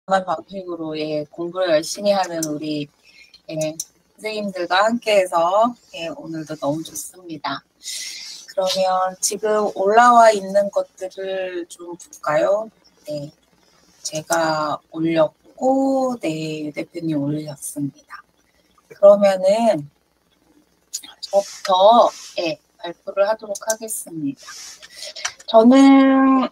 방식으로 공부를 열심히 하는 우리 선생님들과 함께해서 오늘도 너무 좋습니다. 그러면 지금 올라와 있는 것들을 좀 볼까요? 네, 제가 올렸고, 네, 유 대표님 올리셨습니다. 그러면은 저부터 발표를 하도록 하겠습니다. 저는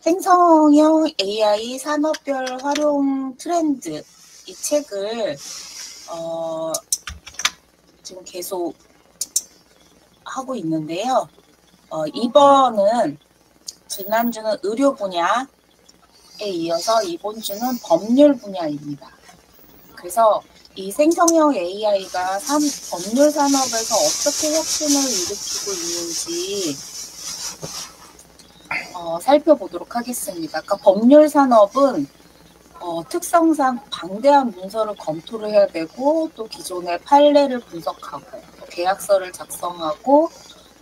생성형 AI 산업별 활용 트렌드 이 책을 지금 계속 하고 있는데요. 이번은 지난주는 의료 분야에 이어서 이번 주는 법률 분야입니다. 그래서 이 생성형 AI가 법률 산업에서 어떻게 혁신을 일으키고 있는지 살펴보도록 하겠습니다. 그러니까 법률 산업은 특성상 방대한 문서를 검토를 해야 되고 또 기존의 판례를 분석하고 또 계약서를 작성하고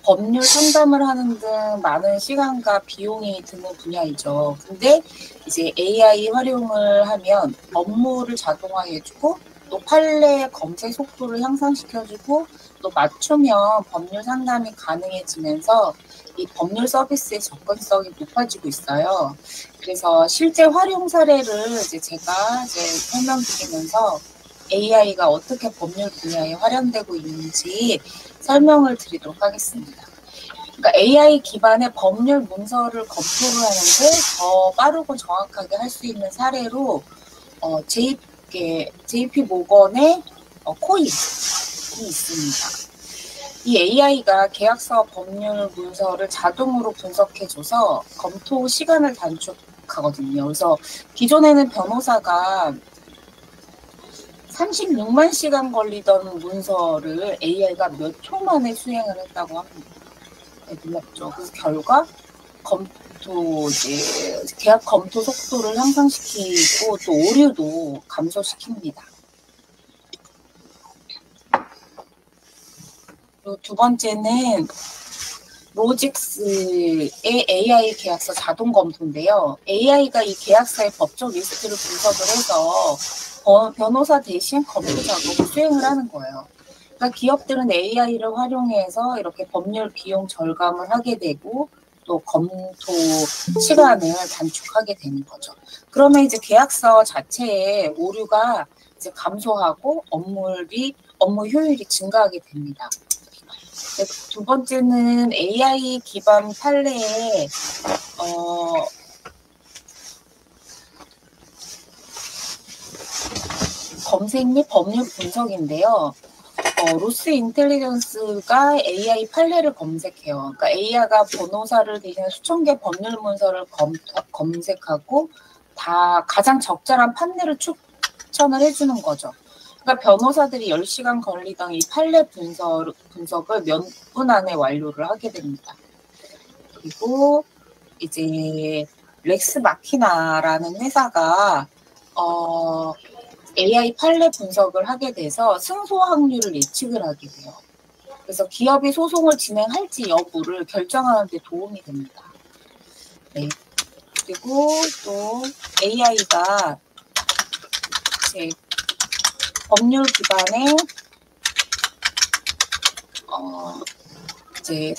법률 상담을 하는 등 많은 시간과 비용이 드는 분야이죠. 근데 이제 AI 활용을 하면 업무를 자동화해주고 또 판례 검색 속도를 향상시켜주고 또 맞춤형 법률 상담이 가능해지면서 이 법률 서비스의 접근성이 높아지고 있어요. 그래서 실제 활용 사례를 제가 설명드리면서 AI가 어떻게 법률 분야에 활용되고 있는지 설명을 드리도록 하겠습니다. 그러니까 AI 기반의 법률 문서를 검토를 하는데 더 빠르고 정확하게 할 수 있는 사례로 JP 모건의 코인이 있습니다. 이 AI가 계약서 법률 문서를 자동으로 분석해줘서 검토 시간을 단축하거든요. 그래서 기존에는 변호사가 36만 시간 걸리던 문서를 AI가 몇 초 만에 수행을 했다고 합니다. 네, 놀랍죠. 그래서 결과 계약 검토 속도를 향상시키고 또 오류도 감소시킵니다. 그리고 두 번째는 로직스의 AI 계약서 자동 검토인데요. AI가 이 계약서의 법적 리스트를 분석을 해서 변호사 대신 검토 작업을 수행을 하는 거예요. 그러니까 기업들은 AI를 활용해서 이렇게 법률 비용 절감을 하게 되고 또 검토 시간을 단축하게 되는 거죠. 그러면 이제 계약서 자체의 오류가 이제 감소하고 업무 효율이 증가하게 됩니다. 두 번째는 AI 기반 판례에 검색 및 법률 분석인데요. 로스 인텔리전스가 AI 판례를 검색해요. 그러니까 AI가 변호사를 대신해 수천 개 법률 문서를 검색하고 다 가장 적절한 판례를 추천을 해주는 거죠. 그러니까 변호사들이 10시간 걸리던 이 판례 분석을 몇 분 안에 완료를 하게 됩니다. 그리고 이제 렉스마키나라는 회사가 AI 판례 분석을 하게 돼서 승소 확률을 예측을 하게 돼요. 그래서 기업이 소송을 진행할지 여부를 결정하는 데 도움이 됩니다. 네. 그리고 또 AI가 이제 법률 기반의 이제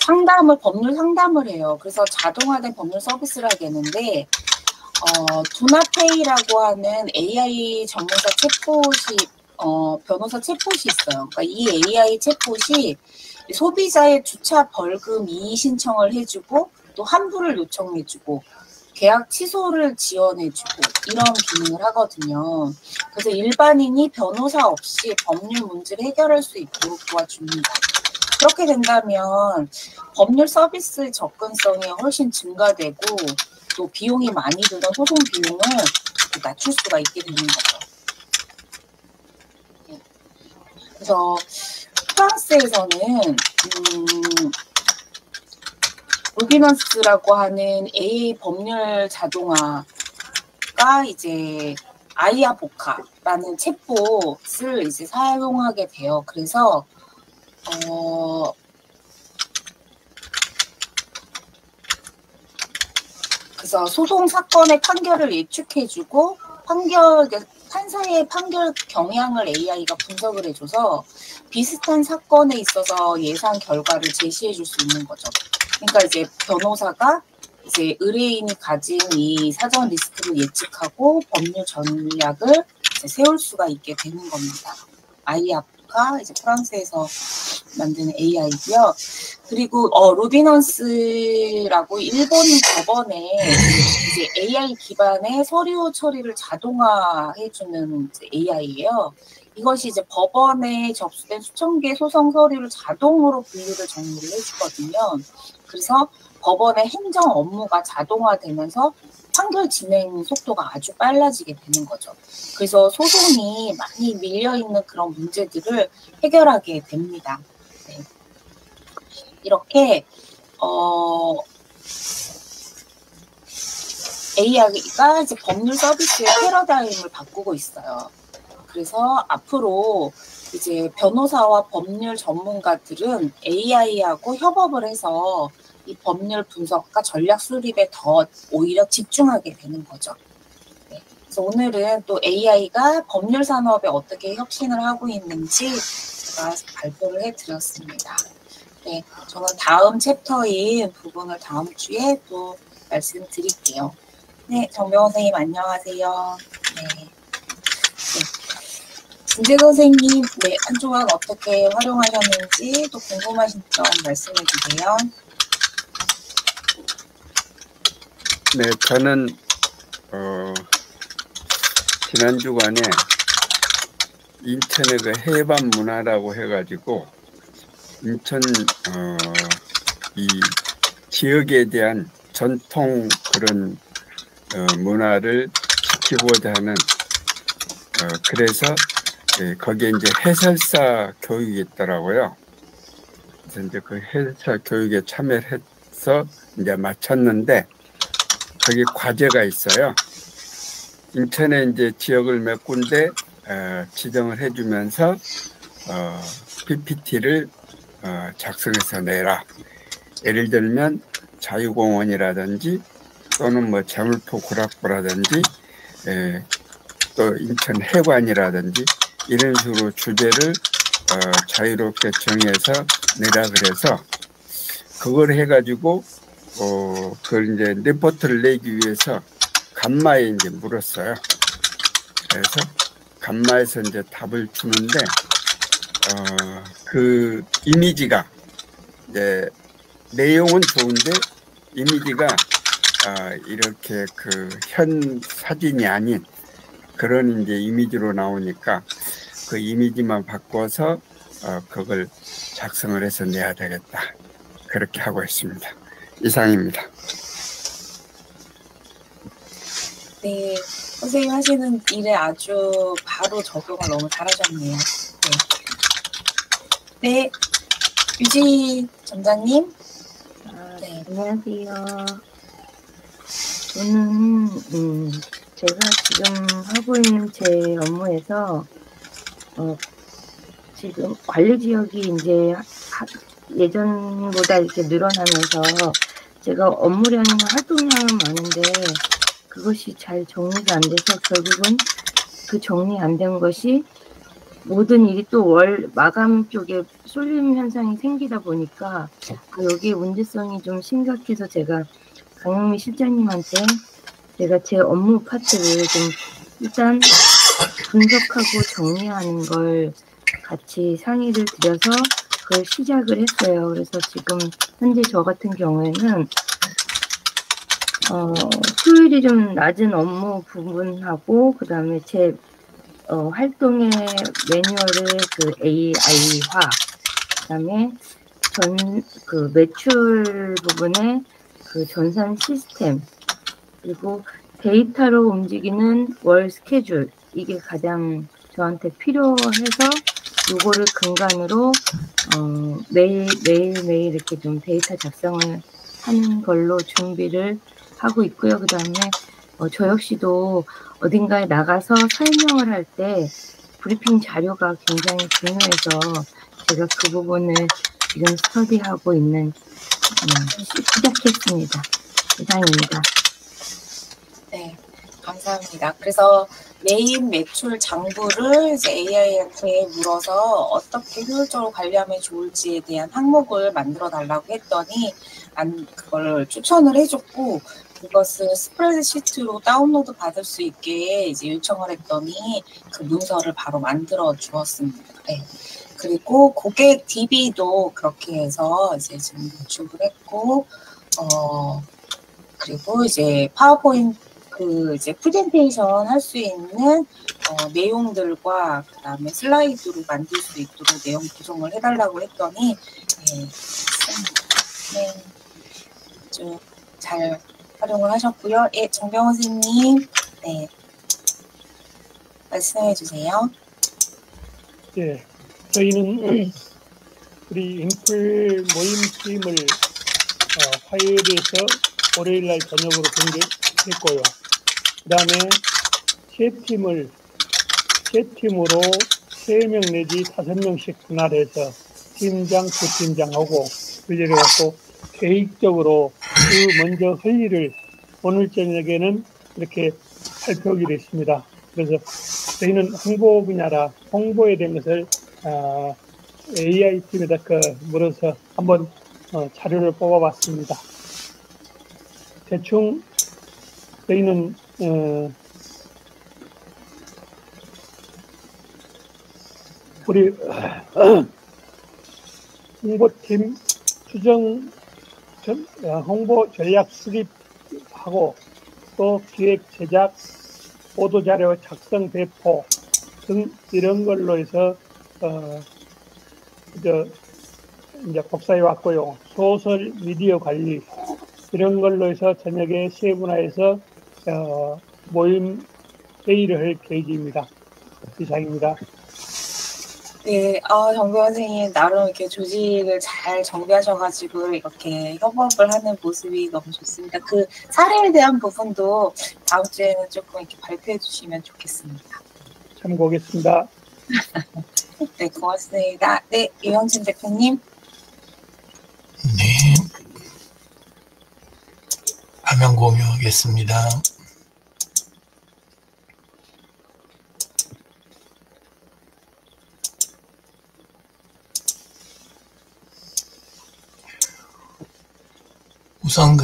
법률 상담을 해요. 그래서 자동화된 법률 서비스를 하게 되는데 두나페이라고 하는 AI 전문사 챗봇이 변호사 챗봇이 있어요. 그러니까 이 AI 챗봇이 소비자의 주차 벌금 이의 신청을 해주고 또 환불을 요청해주고 계약 취소를 지원해주고 이런 기능을 하거든요. 그래서 일반인이 변호사 없이 법률 문제를 해결할 수 있도록 도와줍니다. 그렇게 된다면 법률 서비스 접근성이 훨씬 증가되고 또 비용이 많이 들던 소송 비용을 낮출 수가 있게 되는 거죠. 그래서 프랑스에서는 루비넌스라고 하는 AI 법률 자동화가 이제 아이아보카라는 챗봇을 이제 사용하게 돼요. 그래서 그래서 소송 사건의 판결을 예측해주고 판사의 판결 경향을 AI가 분석을 해줘서 비슷한 사건에 있어서 예상 결과를 제시해줄 수 있는 거죠. 그러니까 이제 변호사가 이제 의뢰인이 가진 이 사전 리스크를 예측하고 법률 전략을 이제 세울 수가 있게 되는 겁니다. 아이아프가 이제 프랑스에서 만든 AI고요. 그리고 로비넌스라고 일본 법원에 이제 AI 기반의 서류 처리를 자동화해주는 AI예요. 이것이 이제 법원에 접수된 수천 개의 소송 서류를 자동으로 분류를 정리를 해주거든요. 그래서 법원의 행정 업무가 자동화되면서 판결 진행 속도가 아주 빨라지게 되는 거죠. 그래서 소송이 많이 밀려있는 그런 문제들을 해결하게 됩니다. 네. 이렇게 AI가 이제 법률 서비스의 패러다임을 바꾸고 있어요. 그래서 앞으로 이제 변호사와 법률 전문가들은 AI하고 협업을 해서 이 법률 분석과 전략 수립에 더 오히려 집중하게 되는 거죠. 네. 그래서 오늘은 또 AI가 법률 산업에 어떻게 혁신을 하고 있는지 제가 발표를 해드렸습니다. 네, 저는 다음 챕터인 부분을 다음 주에 또 말씀드릴게요. 네, 정병호 선생님 안녕하세요. 네. 진재 선생님, 네, 한 주간 어떻게 활용하셨는지 또 궁금하신 점 말씀해 주세요. 네, 저는 지난 주간에 인천의 그 해반 문화라고 해가지고 인천 이 지역에 대한 전통 그런 문화를 지키고자 하는 그래서 거기에 이제 해설사 교육이 있더라고요. 그래서 이제 그 해설사 교육에 참여를 해서 이제 마쳤는데 거기 과제가 있어요. 인천에 이제 지역을 몇 군데 지정을 해주면서 PPT를 작성해서 내라. 예를 들면 자유공원이라든지 또는 뭐 재물포 구락부라든지 또 인천 해관이라든지 이런 식으로 주제를 자유롭게 정해서 내라 그래서 그걸 해가지고 그걸 이제 리포트를 내기 위해서 감마에 이제 물었어요. 그래서 감마에서 이제 답을 주는데 그 이미지가 이제 내용은 좋은데 이미지가 이렇게 그 현 사진이 아닌 그런 이제 이미지로 나오니까 그 이미지만 바꿔서 그걸 작성을 해서 내야 되겠다. 그렇게 하고 있습니다. 이상입니다. 네, 선생님 하시는 일에 아주 바로 적용을 너무 잘하셨네요. 네, 유지 점장님. 네. 안녕하세요. 저는 제가 지금 하고 있는 제 업무에서 지금 관리 지역이 이제 예전보다 이렇게 늘어나면서 제가 업무량이나 활동량은 많은데 그것이 잘 정리가 안 돼서 결국은 그 정리 안 된 것이 모든 일이 또 월 마감 쪽에 쏠림 현상이 생기다 보니까 여기에 문제성이 좀 심각해서 제가 강영미 실장님한테 제가 제 업무 파트를 좀 일단 분석하고 정리하는 걸 같이 상의를 드려서 그걸 시작을 했어요. 그래서 지금 현재 저 같은 경우에는 효율이 좀 낮은 업무 부분하고 그다음에 제 활동의 매뉴얼을 그 AI화, 그다음에 그 매출 부분에 그 전산 시스템, 그리고 데이터로 움직이는 월 스케줄, 이게 가장 저한테 필요해서 요거를 근간으로 매일 이렇게 좀 데이터 작성을 하는 걸로 준비를 하고 있고요. 그 다음에 저 역시도 어딘가에 나가서 설명을 할 때 브리핑 자료가 굉장히 중요해서 제가 그 부분을 지금 스터디하고 있는 시작했습니다. 이상입니다. 네, 감사합니다. 그래서 메인 매출 장부를 이제 AI한테 물어서 어떻게 효율적으로 관리하면 좋을지에 대한 항목을 만들어 달라고 했더니 그걸 추천을 해줬고 그것을 스프레드시트로 다운로드 받을 수 있게 이제 요청을 했더니 그 문서를 바로 만들어 주었습니다. 네. 그리고 고객 DB도 그렇게 해서 이제 지금 구축을 했고 그리고 이제 파워포인트 그 이제 프레젠테이션 할 수 있는 내용들과 그다음에 슬라이드로 만들 수 있도록 내용 구성을 해달라고 했더니 네, 아주 잘 활용을 하셨고요. 예, 정병호 선생님, 네, 말씀해 주세요. 예, 저희는 우리 인풀 모임 팀을 화요일에서 월요일날 저녁으로 변경했고요. 그 다음에 세 팀으로 3명 내지 5명씩 분할해서 팀장, 부팀장하고 분리를 갖고 계획적으로 그 먼저 할 일을 오늘 저녁에는 이렇게 살펴보기로 했습니다. 그래서 저희는 홍보 분야라 홍보에 대한 것을 AI 팀에다 물어서 한번 자료를 뽑아봤습니다. 대충 저희는 우리 홍보팀 수정 홍보 전략 수립하고 또 기획 제작 보도 자료 작성 배포 등 이런 걸로 해서 이제 복사해 왔고요. 소설 미디어 관리 이런 걸로 해서 저녁에 세분화해서 모임 회의를 할 계획입니다. 이상입니다. 네, 정병호 선생님 나름 이렇게 조직을 잘 정비하셔가지고 이렇게 협업을 하는 모습이 너무 좋습니다. 그 사례에 대한 부분도 다음 주에는 조금 이렇게 발표해 주시면 좋겠습니다. 참고하겠습니다. 네, 고맙습니다. 네, 이영진 대표님. 네, 화면 공유하겠습니다. 우선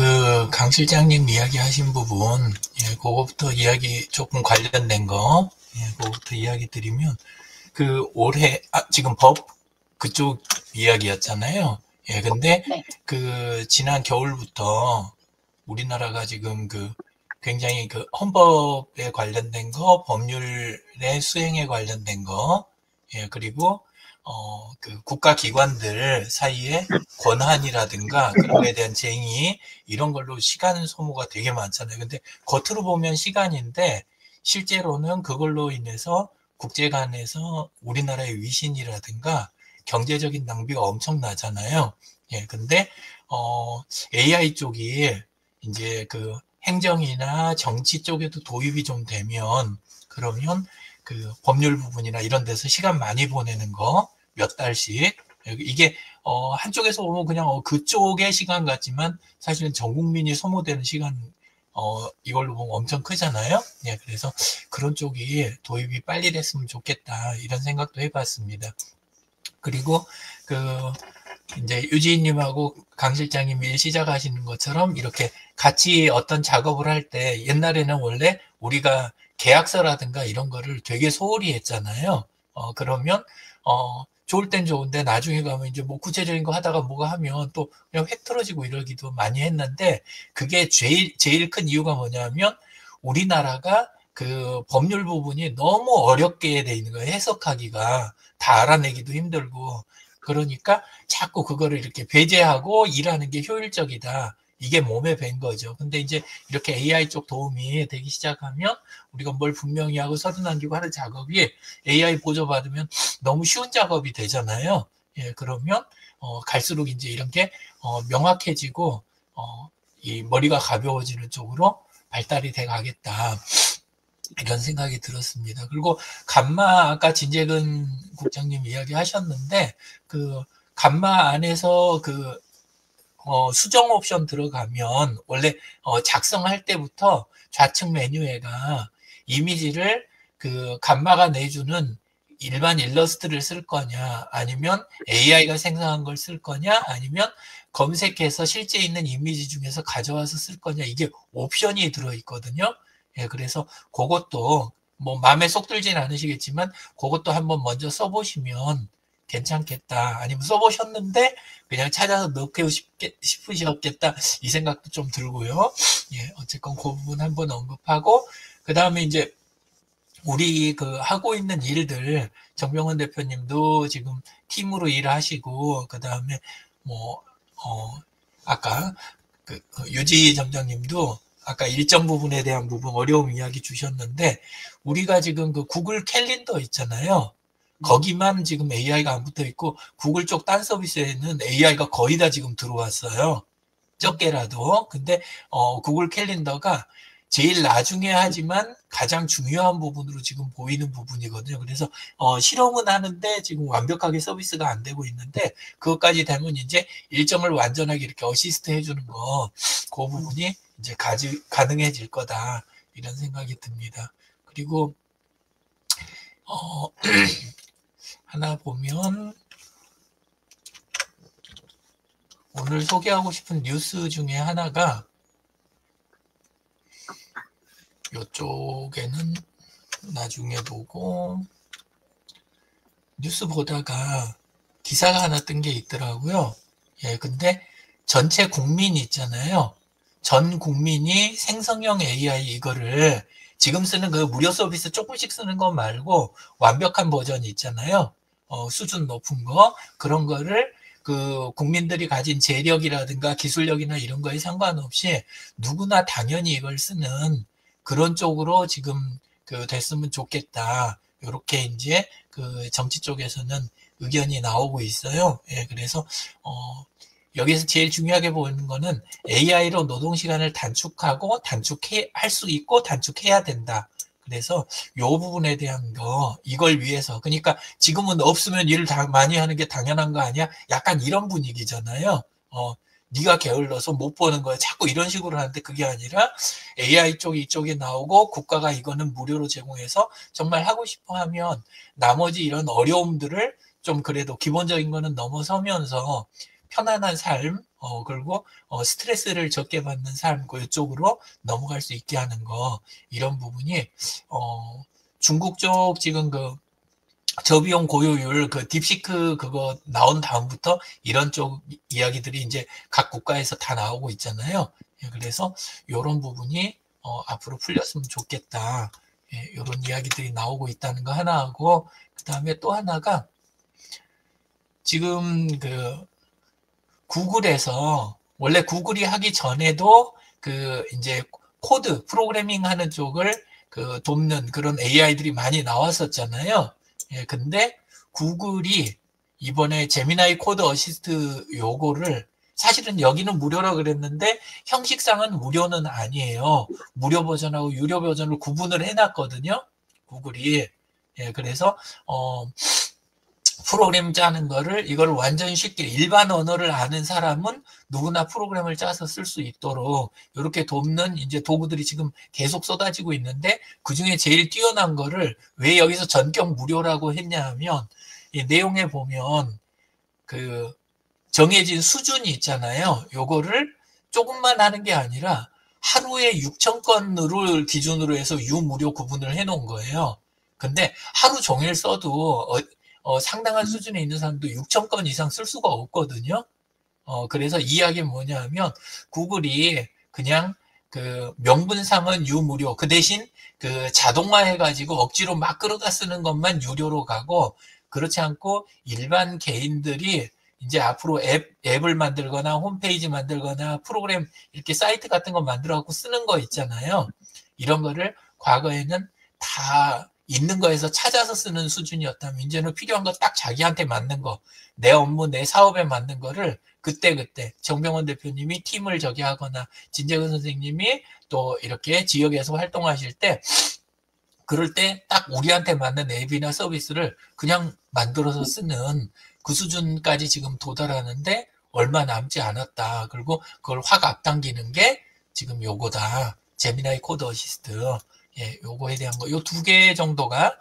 강 실장님 이야기하신 부분, 그거부터 이야기 조금 관련된 거, 그거부터 이야기 드리면, 올해, 지금 법 그쪽 이야기였잖아요. 근데 네. 지난 겨울부터 우리나라가 지금 굉장히 헌법에 관련된 거, 법률의 수행에 관련된 거, 그리고 국가기관들 사이에 권한이라든가 그런 거에 대한 쟁의 이런 걸로 시간 소모가 되게 많잖아요. 근데 겉으로 보면 시간인데 실제로는 그걸로 인해서 국제 간에서 우리나라의 위신이라든가 경제적인 낭비가 엄청나잖아요. 근데 AI 쪽이 이제 행정이나 정치 쪽에도 도입이 좀 되면 그러면 법률 부분이나 이런 데서 시간 많이 보내는 거 몇 달씩 이게 한쪽에서 보면 그냥 그쪽의 시간 같지만 사실은 전 국민이 소모되는 시간 이걸로 보면 엄청 크잖아요. 그래서 그런 쪽이 도입이 빨리 됐으면 좋겠다 이런 생각도 해봤습니다. 그리고 이제 유지인님하고 강 실장님이 일 시작하시는 것처럼 이렇게 같이 어떤 작업을 할 때 옛날에는 원래 우리가 계약서라든가 이런 거를 되게 소홀히 했잖아요. 그러면 좋을 땐 좋은데 나중에 가면 이제 뭐 구체적인 거 하다가 뭐가 하면 또 그냥 획 틀어지고 이러기도 많이 했는데 그게 제일 큰 이유가 뭐냐면 우리나라가 법률 부분이 너무 어렵게 돼 있는 거예요. 해석하기가 다 알아내기도 힘들고 그러니까 자꾸 그거를 이렇게 배제하고 일하는 게 효율적이다. 이게 몸에 밴 거죠. 근데 이제 이렇게 AI 쪽 도움이 되기 시작하면 우리가 뭘 분명히 하고 서류 남기고 하는 작업이 AI 보조받으면 너무 쉬운 작업이 되잖아요. 그러면 갈수록 이제 이런 게 명확해지고 이 머리가 가벼워지는 쪽으로 발달이 돼 가겠다. 이런 생각이 들었습니다. 그리고 감마 아까 진재근 국장님 이야기 하셨는데 감마 안에서 수정 옵션 들어가면 원래 작성할 때부터 좌측 메뉴에가 이미지를 그 감마가 내주는 일반 일러스트를 쓸 거냐, 아니면 AI가 생성한 걸 쓸 거냐, 아니면 검색해서 실제 있는 이미지 중에서 가져와서 쓸 거냐, 이게 옵션이 들어있거든요. 예, 그래서 그것도 뭐 마음에 쏙 들진 않으시겠지만 그것도 한번 먼저 써보시면 괜찮겠다. 아니면 써보셨는데 그냥 찾아서 넣고 싶으셨겠다. 이 생각도 좀 들고요. 예, 어쨌건 그 부분 한번 언급하고, 그 다음에 이제 우리 그 하고 있는 일들, 정병원 대표님도 지금 팀으로 일하시고, 그 다음에 뭐, 아까 그 유지 점장님도 아까 일정 부분에 대한 부분 어려움 이야기 주셨는데, 우리가 지금 그 구글 캘린더 있잖아요. 거기만 지금 AI가 안 붙어 있고, 구글 쪽 딴 서비스에는 AI가 거의 다 지금 들어왔어요. 적게라도. 근데 구글 캘린더가 제일 나중에 하지만 가장 중요한 부분으로 지금 보이는 부분이거든요. 그래서 실험은 하는데 지금 완벽하게 서비스가 안 되고 있는데, 그것까지 되면 이제 일정을 완전하게 이렇게 어시스트 해주는 거, 그 부분이 이제 가능해질 거다, 이런 생각이 듭니다. 그리고 하나 보면 오늘 소개하고 싶은 뉴스 중에 하나가, 이쪽에는 나중에 보고, 뉴스 보다가 기사가 하나 뜬 게 있더라고요. 예, 근데 전체 국민이 있잖아요. 전 국민이 생성형 AI 이거를 지금 쓰는 그 무료 서비스 조금씩 쓰는 거 말고 완벽한 버전이 있잖아요. 수준 높은 거, 그런 거를 그 국민들이 가진 재력이라든가 기술력이나 이런 거에 상관없이 누구나 당연히 이걸 쓰는 그런 쪽으로 지금 그 됐으면 좋겠다. 요렇게 이제 그 정치 쪽에서는 의견이 나오고 있어요. 예, 그래서 여기서 제일 중요하게 보이는 거는 AI로 노동 시간을 단축하고 단축할 수 있고 단축해야 된다. 그래서 요 부분에 대한 거, 이걸 위해서, 그러니까 지금은 없으면 일을 많이 하는 게 당연한 거 아니야? 약간 이런 분위기잖아요. 네가 게을러서 못 보는 거야. 자꾸 이런 식으로 하는데, 그게 아니라 AI 쪽이 이쪽에 나오고 국가가 이거는 무료로 제공해서 정말 하고 싶어 하면 나머지 이런 어려움들을 좀 그래도 기본적인 거는 넘어서면서 편안한 삶, 그리고 스트레스를 적게 받는 삶, 그쪽으로 넘어갈 수 있게 하는 거, 이런 부분이 중국 쪽 지금 그 저비용 고효율, 그 딥시크 그거 나온 다음부터 이런 쪽 이야기들이 이제 각 국가에서 다 나오고 있잖아요. 예, 그래서 이런 부분이 앞으로 풀렸으면 좋겠다. 예, 이런 이야기들이 나오고 있다는 거 하나 하고, 그 다음에 또 하나가 지금 그 구글에서, 원래 구글이 하기 전에도 그 이제 코드 프로그래밍 하는 쪽을 그 돕는 그런 AI들이 많이 나왔었잖아요. 예, 근데 구글이 이번에 제미나이 코드 어시스트 요거를, 사실은 여기는 무료라 그랬는데 형식상은 무료는 아니에요. 무료 버전하고 유료 버전을 구분을 해놨거든요, 구글이. 예, 그래서 프로그램 짜는 거를, 이걸 완전 쉽게 일반 언어를 아는 사람은 누구나 프로그램을 짜서 쓸 수 있도록 이렇게 돕는 이제 도구들이 지금 계속 쏟아지고 있는데, 그 중에 제일 뛰어난 거를 왜 여기서 전격 무료라고 했냐 하면, 이 내용에 보면 그 정해진 수준이 있잖아요. 요거를 조금만 하는 게 아니라 하루에 6,000건을 기준으로 해서 유무료 구분을 해 놓은 거예요. 근데 하루 종일 써도 상당한 수준에 있는 사람도 6,000건 이상 쓸 수가 없거든요. 그래서 이 이야기는 뭐냐 하면, 구글이 그냥 그 명분상은 유무료, 그 대신 그 자동화 해가지고 억지로 막 끌어다 쓰는 것만 유료로 가고, 그렇지 않고 일반 개인들이 이제 앞으로 앱을 만들거나 홈페이지 만들거나 프로그램 이렇게 사이트 같은 거 만들어갖고 쓰는 거 있잖아요. 이런 거를 과거에는 다 있는 거에서 찾아서 쓰는 수준이었다면, 이제는 필요한 거 딱 자기한테 맞는 거, 내 업무, 내 사업에 맞는 거를 그때그때 정병원 대표님이 팀을 저기 하거나 진재근 선생님이 또 이렇게 지역에서 활동하실 때, 그럴 때 딱 우리한테 맞는 앱이나 서비스를 그냥 만들어서 쓰는 그 수준까지 지금 도달하는데, 얼마 남지 않았다. 그리고 그걸 확 앞당기는 게 지금 요거다. 제미나이 코드 어시스트. 예, 요거에 대한 거. 요 두 개 정도가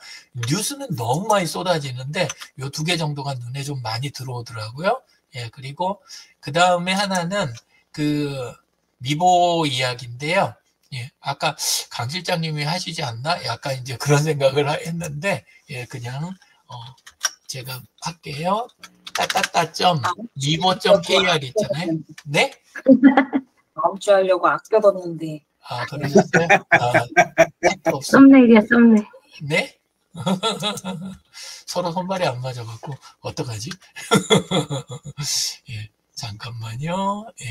뉴스는 너무 많이 쏟아지는데 요 두 개 정도가 눈에 좀 많이 들어오더라고요. 예, 그리고 그 다음에 하나는 그 미보 이야기인데요. 예, 아까 강 실장님이 하시지 않나? 약간 이제 그런 생각을 했는데, 예, 그냥, 제가 할게요. 따따따 미보.kr 있잖아요. 네? 다음 주 하려고 아껴뒀는데. 아, 그러셨어요? 택도 없어. 썸네일이야, 썸네일. 네? 서로 손발이 안 맞아갖고, 어떡하지? 예, 잠깐만요. 예.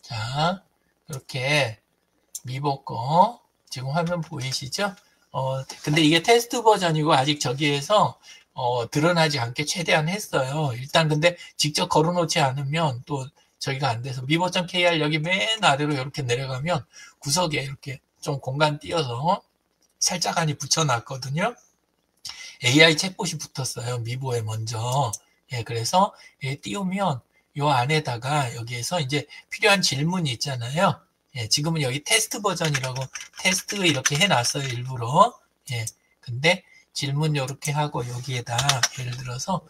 자, 이렇게 미보 거 지금 화면 보이시죠? 근데 이게 테스트 버전이고 아직 저기에서 드러나지 않게 최대한 했어요. 일단 근데 직접 걸어놓지 않으면 또 저기가 안 돼서 미보.kr 여기 맨 아래로 이렇게 내려가면 구석에 이렇게 좀 공간 띄어서 살짝 안에 붙여놨거든요. AI 챗봇이 붙었어요. 미보에 먼저. 예, 그래서 띄우면 요 안에다가 여기에서 이제 필요한 질문이 있잖아요. 예, 지금은 여기 테스트 버전이라고 테스트 이렇게 해놨어요, 일부러. 예, 근데 질문 요렇게 하고 여기에다 예를 들어서,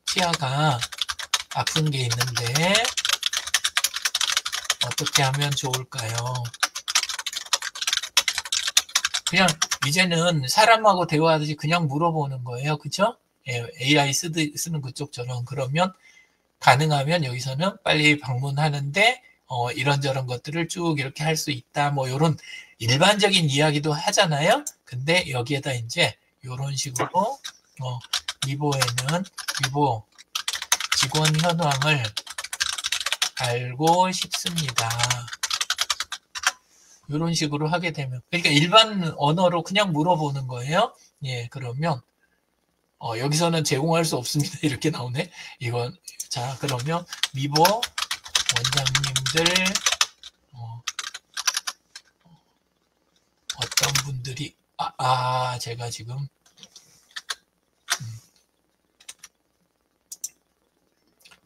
치아가 아픈 게 있는데 어떻게 하면 좋을까요? 그냥 이제는 사람하고 대화하듯이 그냥 물어보는 거예요. 그쵸? 예, AI 쓰는 그쪽처럼. 그러면 가능하면 여기서는 빨리 방문하는데 이런저런 것들을 쭉 이렇게 할 수 있다. 뭐 이런 일반적인 이야기도 하잖아요. 근데 여기에다 이제 이런 식으로 미보에는 미보 직원 현황을 알고 싶습니다. 이런 식으로 하게 되면 그러니까 일반 언어로 그냥 물어보는 거예요. 예, 그러면 여기서는 제공할 수 없습니다. 이렇게 나오네. 이건 자 그러면 미보 원장님들 어떤 분들이 제가 지금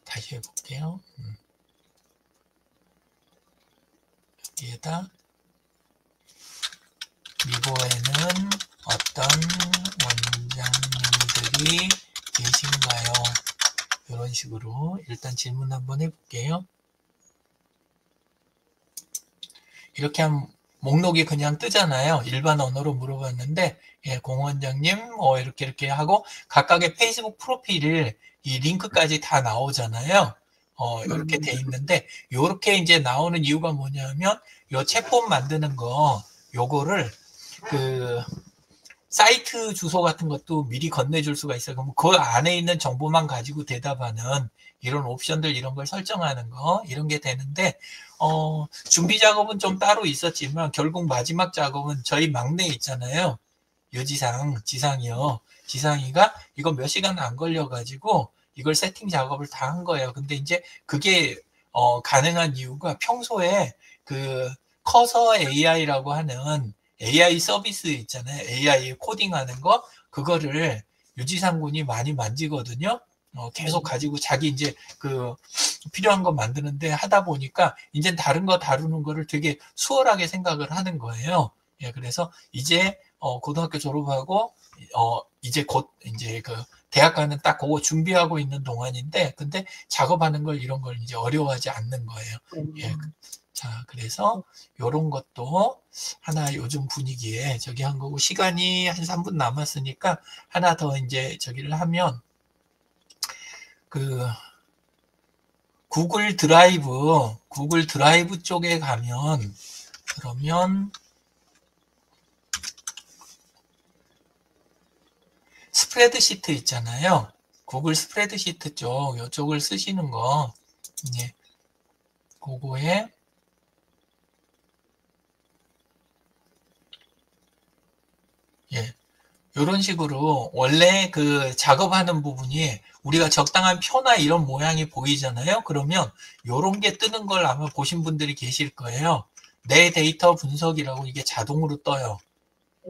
다시 해볼게요. 여기에다 미보에는 어떤 원장님들이 계신가요? 이런 식으로 일단 질문 한번 해볼게요. 이렇게 하면 목록이 그냥 뜨잖아요. 일반 언어로 물어봤는데 예, 공 원장님 이렇게 하고 각각의 페이스북 프로필을 이 링크까지 다 나오잖아요. 이렇게 돼 있는데 이렇게 이제 나오는 이유가 뭐냐면 요 챗봇 만드는 거 요거를 그 사이트 주소 같은 것도 미리 건네줄 수가 있어요. 그럼 그 안에 있는 정보만 가지고 대답하는 이런 옵션들 이런 걸 설정하는 거 이런 게 되는데 준비 작업은 좀 따로 있었지만 결국 마지막 작업은 저희 막내 있잖아요. 지상이요. 지상이가 이거 몇 시간 안 걸려가지고 이걸 세팅 작업을 다 한 거예요. 근데 이제 그게 가능한 이유가 평소에 그 커서 AI라고 하는 AI 서비스 있잖아요. AI 코딩하는 거 그거를 유지상 군이 많이 만지거든요. 계속 가지고 자기 이제 그 필요한 거 만드는데 하다 보니까 이제 다른 거 다루는 거를 되게 수월하게 생각을 하는 거예요. 예, 그래서 이제 고등학교 졸업하고 이제 곧 이제 그 대학 가는 딱 그거 준비하고 있는 동안인데 근데 작업하는 걸 이런 걸 이제 어려워하지 않는 거예요. 예. 자, 그래서 요런 것도 하나 요즘 분위기에 저기 한 거고 시간이 한 3분 남았으니까 하나 더 이제 저기를 하면 그 구글 드라이브 쪽에 가면 그러면 스프레드시트 있잖아요. 구글 스프레드시트 쪽 요쪽을 쓰시는 거 예. 그거에 예. 이런 식으로 원래 그 작업하는 부분이 우리가 적당한 표나 이런 모양이 보이잖아요. 그러면 이런 게 뜨는 걸 아마 보신 분들이 계실 거예요. 내 데이터 분석이라고 이게 자동으로 떠요.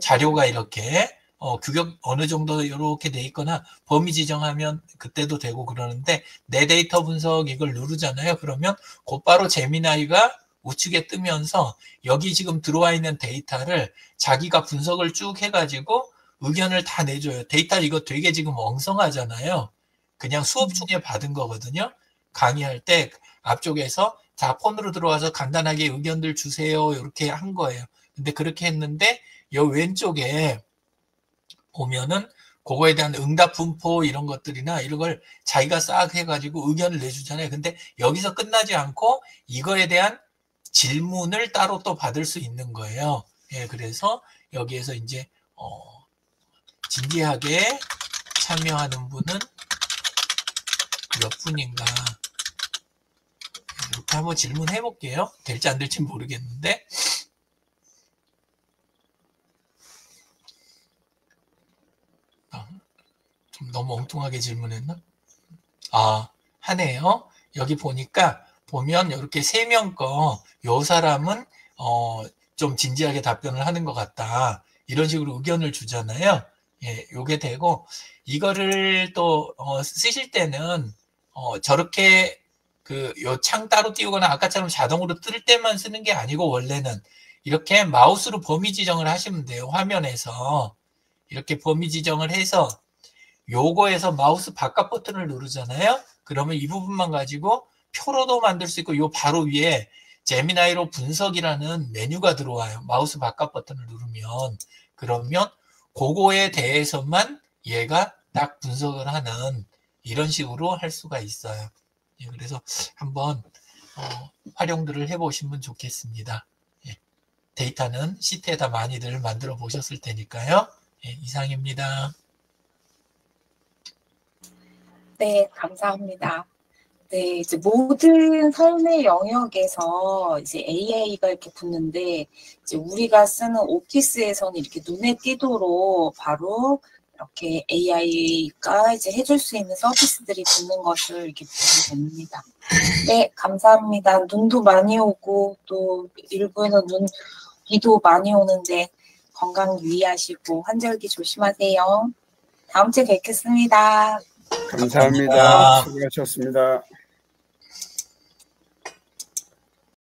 자료가 이렇게 규격 어느 정도 이렇게 돼 있거나 범위 지정하면 그때도 되고 그러는데 내 데이터 분석 이걸 누르잖아요. 그러면 곧바로 제미나이가 우측에 뜨면서 여기 지금 들어와 있는 데이터를 자기가 분석을 쭉 해가지고 의견을 다 내줘요. 데이터 이거 되게 지금 엉성하잖아요. 그냥 수업 중에 받은 거거든요. 강의할 때 앞쪽에서 자 폰으로 들어와서 간단하게 의견들 주세요. 이렇게 한 거예요. 근데 그렇게 했는데 여 왼쪽에 보면은 그거에 대한 응답 분포 이런 것들이나 이런 걸 자기가 싹 해가지고 의견을 내주잖아요. 근데 여기서 끝나지 않고 이거에 대한 질문을 따로 또 받을 수 있는 거예요. 예, 그래서 여기에서 이제 진지하게 참여하는 분은 몇 분인가 이렇게 한번 질문해 볼게요. 될지 안 될지 모르겠는데 좀 너무 엉뚱하게 질문했나? 하네요. 여기 보면 이렇게 3명 요 사람은 좀 진지하게 답변을 하는 것 같다. 이런 식으로 의견을 주잖아요. 예, 요게 되고 이거를 또 쓰실 때는 저렇게 요 창 따로 띄우거나 아까처럼 자동으로 뜰 때만 쓰는 게 아니고 원래는 이렇게 마우스로 범위 지정을 하시면 돼요. 화면에서 이렇게 범위 지정을 해서 요거에서 마우스 바깥 버튼을 누르잖아요. 그러면 이 부분만 가지고 표로도 만들 수 있고 요 바로 위에 제미나이로 분석이라는 메뉴가 들어와요. 마우스 바깥 버튼을 누르면 그러면 그거에 대해서만 얘가 딱 분석을 하는 이런 식으로 할 수가 있어요. 예, 그래서 한번 활용들을 해보시면 좋겠습니다. 예, 데이터는 시트에다 많이들 만들어 보셨을 테니까요. 예, 이상입니다. 네, 감사합니다. 네, 이제 모든 삶의 영역에서 이제 AI가 이렇게 붙는데, 이제 우리가 쓰는 오피스에서는 이렇게 눈에 띄도록 바로 이렇게 AI가 이제 해줄 수 있는 서비스들이 붙는 것을 이렇게 보게 됩니다. 네, 감사합니다. 눈도 많이 오고, 또 일부는 비도 많이 오는데 건강 유의하시고 환절기 조심하세요. 다음 주에 뵙겠습니다. 감사합니다. 수고하셨습니다.